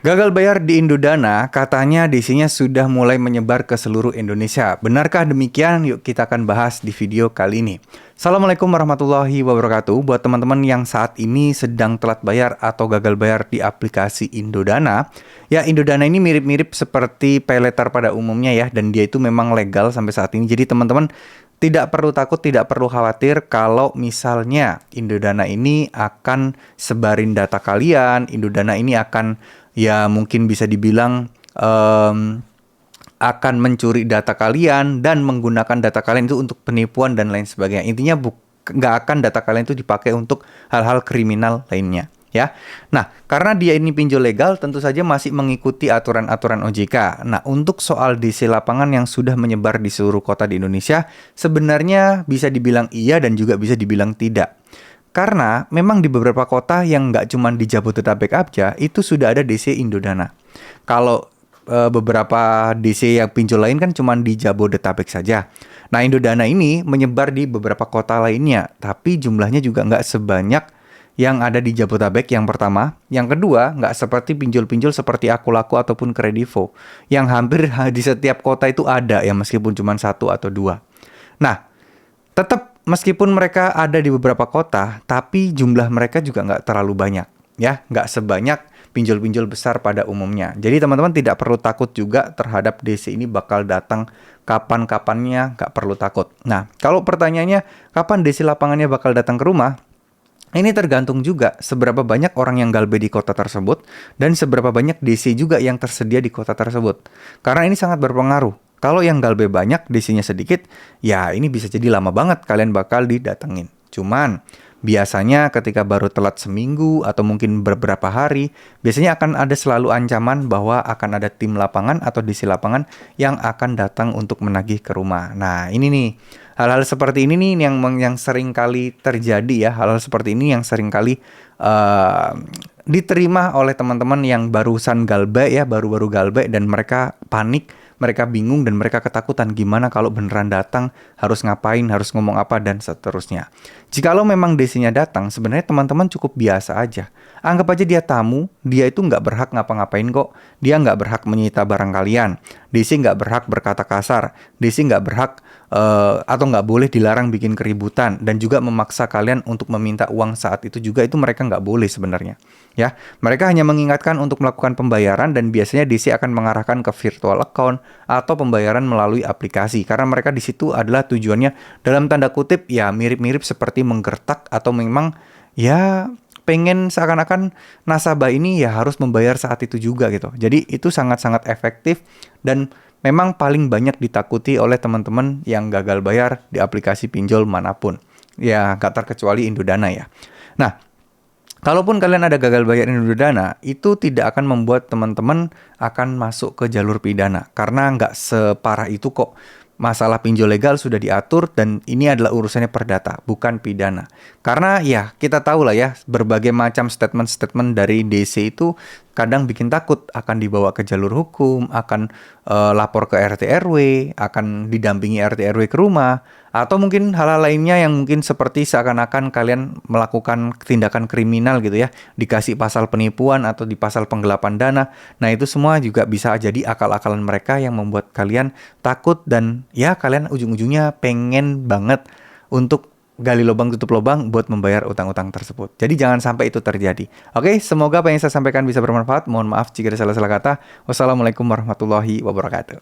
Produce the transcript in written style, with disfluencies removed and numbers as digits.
Gagal bayar di Indodana, katanya DC-nya sudah mulai menyebar ke seluruh Indonesia. Benarkah demikian? Yuk kita akan bahas di video kali ini. Assalamualaikum warahmatullahi wabarakatuh. Buat teman-teman yang saat ini sedang telat bayar atau gagal bayar di aplikasi Indodana. Ya, Indodana ini mirip-mirip seperti paylater pada umumnya ya. Dan dia itu memang legal sampai saat ini. Jadi teman-teman tidak perlu takut, tidak perlu khawatir kalau misalnya Indodana ini akan sebarin data kalian. Indodana ini akan ya mungkin bisa dibilang akan mencuri data kalian dan menggunakan data kalian itu untuk penipuan dan lain sebagainya. Intinya nggak akan data kalian itu dipakai untuk hal-hal kriminal lainnya. Ya, nah karena dia ini pinjol legal, tentu saja masih mengikuti aturan-aturan OJK. Nah, untuk soal DC lapangan yang sudah menyebar di seluruh kota di Indonesia, sebenarnya bisa dibilang iya dan juga bisa dibilang tidak. Karena memang di beberapa kota yang nggak cuma di Jabodetabek aja, itu sudah ada DC Indodana. Kalau beberapa DC yang pinjol lain kan cuma di Jabodetabek saja. Nah, Indodana ini menyebar di beberapa kota lainnya, tapi jumlahnya juga nggak sebanyak yang ada di Jabodetabek yang pertama. Yang kedua, nggak seperti pinjol-pinjol seperti Akulaku ataupun Kredivo, yang hampir di setiap kota itu ada ya, meskipun cuma satu atau dua. Nah, tetap meskipun mereka ada di beberapa kota, tapi jumlah mereka juga nggak terlalu banyak, ya, nggak sebanyak pinjol-pinjol besar pada umumnya. Jadi teman-teman tidak perlu takut juga terhadap DC ini bakal datang kapan-kapannya, nggak perlu takut. Nah, kalau pertanyaannya kapan DC lapangannya bakal datang ke rumah, ini tergantung juga seberapa banyak orang yang galbe di kota tersebut dan seberapa banyak DC juga yang tersedia di kota tersebut. Karena ini sangat berpengaruh. Kalau yang galbe banyak, DC-nya sedikit, ya ini bisa jadi lama banget kalian bakal didatengin. Cuman, biasanya ketika baru telat seminggu atau mungkin beberapa hari, biasanya akan ada selalu ancaman bahwa akan ada tim lapangan atau DC lapangan yang akan datang untuk menagih ke rumah. Nah, ini nih, hal-hal seperti ini nih yang sering kali terjadi ya, hal-hal seperti ini yang sering kali diterima oleh teman-teman yang barusan galbe ya, baru-baru galbe dan mereka panik. Mereka bingung dan mereka ketakutan gimana kalau beneran datang, harus ngapain, harus ngomong apa, dan seterusnya. Jikalau memang DC-nya datang, sebenarnya teman-teman cukup biasa aja. Anggap aja dia tamu, dia itu nggak berhak ngapa-ngapain kok. Dia nggak berhak menyita barang kalian. DC nggak berhak berkata kasar. DC nggak berhak atau nggak boleh dilarang bikin keributan. Dan juga memaksa kalian untuk meminta uang saat itu juga, itu mereka nggak boleh sebenarnya. Ya, mereka hanya mengingatkan untuk melakukan pembayaran dan biasanya DC akan mengarahkan ke virtual account atau pembayaran melalui aplikasi karena mereka di situ adalah tujuannya dalam tanda kutip ya mirip-mirip seperti menggertak atau memang ya pengen seakan-akan nasabah ini ya harus membayar saat itu juga gitu. Jadi itu sangat-sangat efektif dan memang paling banyak ditakuti oleh teman-teman yang gagal bayar di aplikasi pinjol manapun. Ya, nggak terkecuali Indodana ya. Nah, kalaupun kalian ada gagal bayar Indodana, itu tidak akan membuat teman-teman akan masuk ke jalur pidana. Karena nggak separah itu kok. Masalah pinjol legal sudah diatur dan ini adalah urusannya perdata, bukan pidana. Karena ya kita tahu lah ya, berbagai macam statement-statement dari DC itu kadang bikin takut akan dibawa ke jalur hukum, akan lapor ke RT RW, akan didampingi RT RW ke rumah, atau mungkin hal-hal lainnya yang mungkin seperti seakan-akan kalian melakukan tindakan kriminal gitu ya, dikasih pasal penipuan atau di pasal penggelapan dana. Nah itu semua juga bisa jadi akal-akalan mereka yang membuat kalian takut dan ya kalian ujung-ujungnya pengen banget untuk gali lubang tutup lubang buat membayar utang-utang tersebut. Jadi jangan sampai itu terjadi. Oke, semoga apa yang saya sampaikan bisa bermanfaat. Mohon maaf jika ada salah-salah kata. Wassalamualaikum warahmatullahi wabarakatuh.